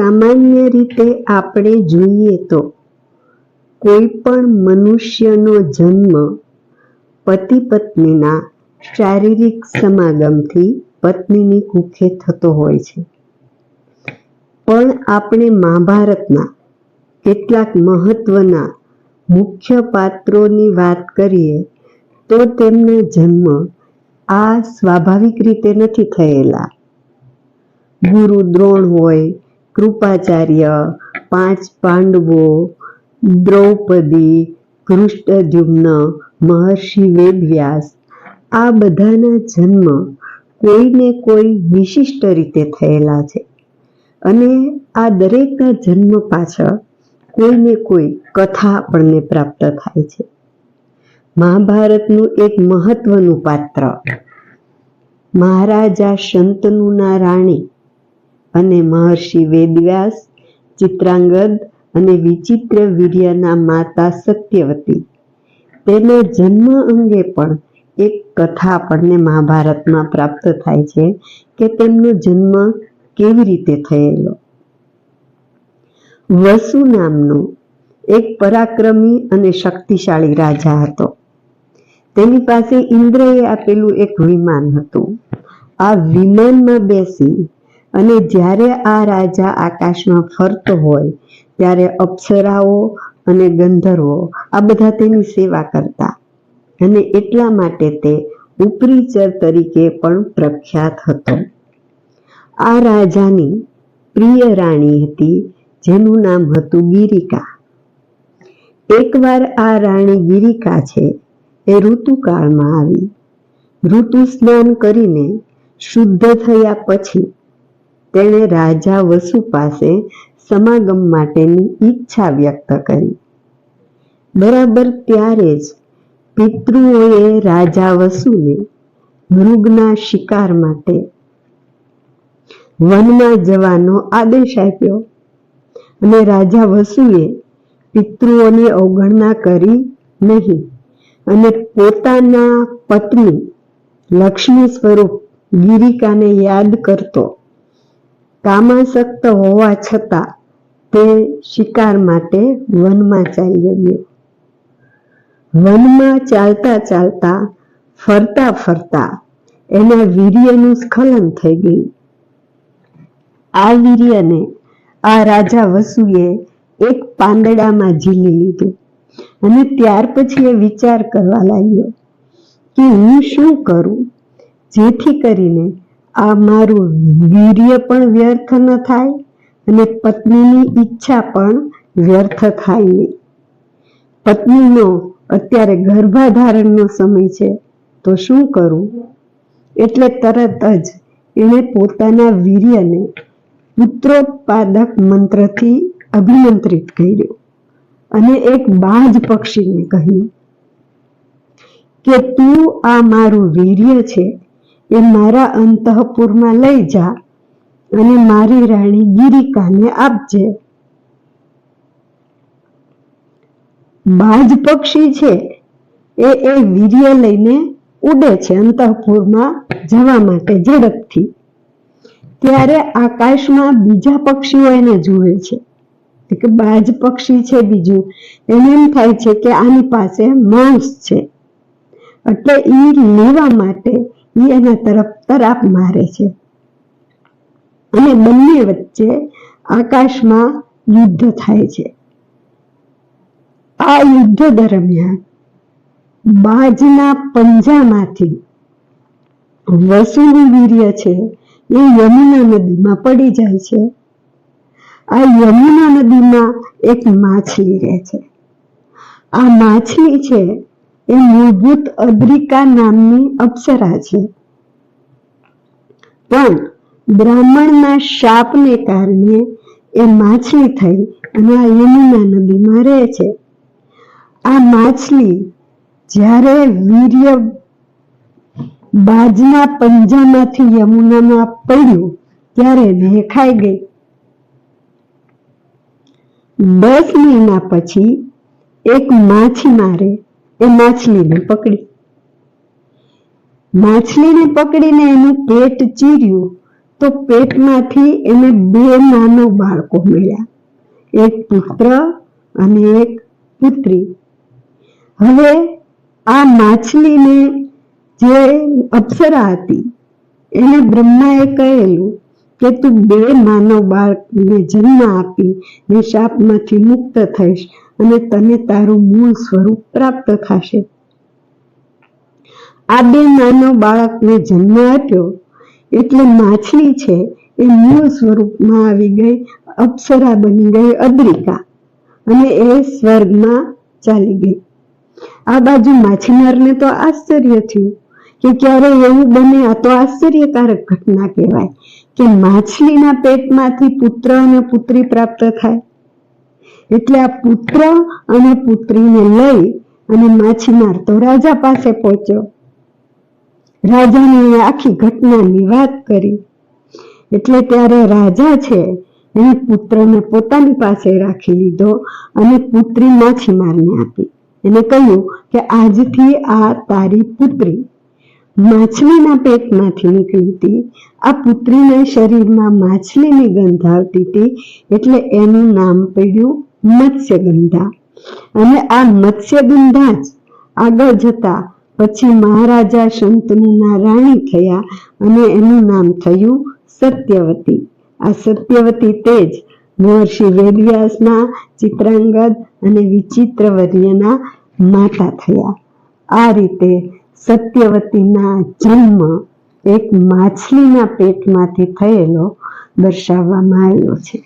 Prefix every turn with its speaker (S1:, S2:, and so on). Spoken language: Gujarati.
S1: સામાન્ય રીતે આપણે જોઈએ તો કોઈ પણ મનુષ્યનો જન્મ પતિ પત્નીના શારીરિક સમાગમથી પત્નીની કુખે થતો હોય છે. પણ આપણે મહાભારતના કેટલાક મહત્વના મુખ્ય પાત્રોની વાત કરીએ તો તેમનો જન્મ આ સ્વાભાવિક રીતે નથી થયેલા. ગુરુ દ્રોણ હોય, કૃપાચાર્ય, 5 પાંડવો, દ્રૌપદી, કૃષ્ણદ્યુમ્ન, મહર્ષિ વેદવ્યાસ, આ બધાના જન્મ કોઈને કોઈ વિશિષ્ટ રીતે થયેલા છે અને આ દરેકના જન્મ પાછળ કોઈને કોઈ કથા આપણને પ્રાપ્ત થાય છે. મહાભારતનું એક મહત્વનું પાત્ર મહારાજા શંતનુના રાણી અને મહર્ષિ વેદવ્યાસ, ચિત્રાંગદ અને વિચિત્ર વીર્યના માતા સત્યવતી, તેના જન્મ અંગે પણ એક કથા આપણને મહાભારતમાં પ્રાપ્ત થાય છે કે તેમનો જન્મ કેવી રીતે થયેલો. વસુ નામનો એક પરાક્રમી અને શક્તિશાળી રાજા હતો. તેની પાસે ઇન્દ્રએ આપેલું એક વિમાન હતું. આ વિમાનમાં બેસી અને જ્યારે આ રાજા આકાશમાં ફરતો હોય ત્યારે અપ્સરાઓ અને ગંધર્વો આ બધા તેની સેવા કરતા અને એટલા માટે તે ઉપરીચર તરીકે પણ પ્રખ્યાત હતો. આ રાજાની પ્રિય રાણી હતી જેનું નામ હતું ગિરિકા. એકવાર આ રાણી ગિરિકા છે એ ઋતુકાળમાં આવી. ઋતુ સ્નાન કરીને શુદ્ધ થયા પછી તેણે રાજા વસુ પાસે સમાગમ માટેની ઈચ્છા વ્યક્ત કરી. બરાબર ત્યારે જ પિતૃઓએ રાજા વસુને મૃગના શિકાર માટે વનમાં જવાનો આદેશ આપ્યો અને રાજા વસુએ પિતૃઓની અવગણના કરી નહીં અને પોતાના પત્ની લક્ષ્મી સ્વરૂપ ગિરિકાને યાદ કરતો કામાસક્ત હોવા છતાં તે શિકાર માટે વનમાં ચાલ્યો ગયો. વનમાં ચાલતા ચાલતા ફરતા ફરતા એના વીર્યનું સ્ખલન થઈ ગયું. આ વીર્યને આ રાજા વસુએ એક પાંદડામાં ઝીલી લીધું અને ત્યાર પછી એ વિચાર કરવા લાગ્યો કે હું શું કરું જેથી કરીને આ મારું વીર્ય પણ વ્યર્થ ન થાય અને પત્નીની ઈચ્છા પણ વ્યર્થ થાય નહીં. પત્નીનો અત્યારે ગર્ભાધારણનો સમય છે તો શું કરું? એટલે તરત જ એણે પોતાના વીર્યને પુત્રોત્પાદક મંત્રથી અભિમંત્રિત કર્યો અને એક બાજ પક્ષીને કહ્યું કે તું આ મારું વીર્ય છે એ મારા અંતઃપુરમાં લઈ જા અને મારી રાણી ગિરિકાને આપજે. બાજ પક્ષી છે એ વીર્ય લઈને ઉડે છે અંતઃપુરમાં જવા માટે ઝડપથી. ત્યારે આકાશમાં બીજા પક્ષીઓ એને જુએ છે કે બાજ પક્ષી છે બીજું, એને એમ થાય છે કે આની પાસે માંસ છે એટલે એ લેવા માટે એના તરફ તરાપ મારે છે અને બંને વચ્ચે આકાશમાં યુદ્ધ થાય છે. આ યુદ્ધ દરમિયાન બાજના પંજામાંથી વસુનું વીર્ય છે એ યમુના નદીમાં પડી જાય છે. આ યમુના નદીમાં એક માછલી રહે છે. આ માછલી છે એ મૂળભૂત અદ્રિકા નામની અપ્સરા છે, પણ બ્રાહ્મણના શાપને કારણે એ માછલી થઈ અને આ યમુના નદીમાં રહે છે. આ માછલી જ્યારે વીર્ય બાજના પંજામાંથી યમુનામાં પડ્યું ત્યારે દેખાઈ ગઈ. 10 મહિના પછી એક માછીમારે એ માછલીને પકડીને એનું પેટ ચીર્યું તો પેટમાંથી એને 2 નાનો બાળકો મળ્યા, એક પુત્ર અને એક પુત્રી. હવે આ માછલીને જે અપ્સરા હતી એને બ્રહ્માએ કહેલું કે તું 2 માનવ બાળકને જન્મ આપી ને શાપમાંથી મુક્ત થઈશ અને તને તારું મૂળ સ્વરૂપ પ્રાપ્ત થશે. આ 2 માનવ બાળકને જન્મ આપ્યો એટલે માછલી છે એ મૂળ સ્વરૂપમાં આવી ગઈ, અપ્સરા બની ગઈ, અદ્રિકા, અને એ સ્વર્ગમાં ચાલી ગઈ. આ બાજુ માછીમારને તો આશ્ચર્ય થયું કે ક્યારે એવું બને, આ તો આશ્ચર્યકારક ઘટના કહેવાય કે માછલીના પેટમાંથી પુત્ર અને પુત્રી પ્રાપ્ત થાય. એટલે આ પુત્ર અને પુત્રીને લઈ અને માછીમાર તો રાજા પાસે પહોંચ્યો. રાજાને આખી ઘટનાની વાત કરી. એટલે ત્યારે રાજા છે એને પુત્રને પોતાની પાસે રાખી લીધો અને પુત્રી માછીમારને આપી. એને કહ્યું કે આજથી આ તારી પુત્રી. માછલીના પેટમાંથી નીકળી હતી. આ પુત્રીના શરીરમાં માછલીની ગંધ આવતી હતી એટલે એનું નામ પડ્યું મત્સ્યગંધા. અને આ મત્સ્યગંધા જ આગળ જતા પછી મહારાજા શંતનુના રાણી થયા અને એનું નામ થયું સત્યવતી. આ સત્યવતી તે જ મહર્ષિ વેદવ્યાસના, ચિત્રાંગદ અને વિચિત્રવર્યના માતા થયા. આ રીતે સત્યવતીના જન્મ એક માછલીના પેટમાંથી થયેલો દર્શાવવામાં આવ્યો છે.